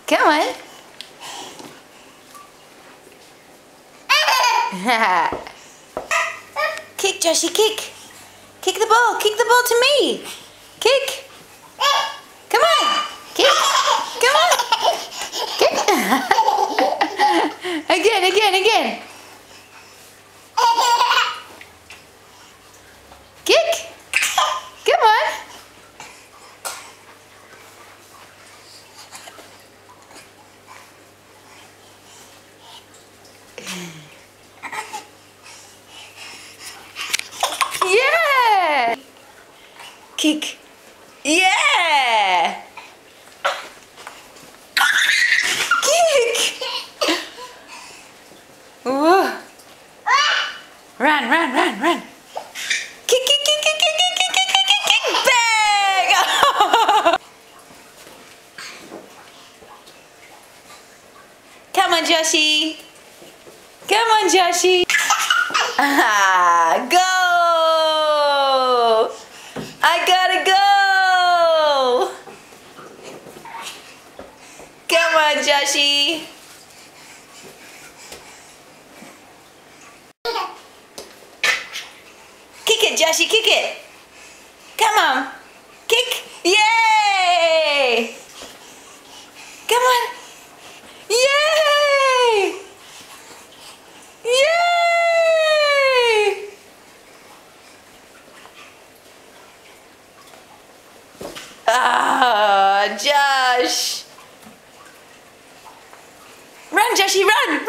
Come on. Kick, Joshy, kick. Kick the ball. Kick the ball to me. Kick. Come on. Kick. Come on. Kick. Again. Kick. Come on. Yeah. Kick. Yeah. Kick. Whoa. Run. Kick. Bang. Come on, Joshy. Come on, Joshy. Go. I gotta go. Come on, Joshy. Kick it, Joshy, kick it. Come on. Kick. Yay! Come on. Yay! Yay! Ah, Josh. Run, Joshy, run.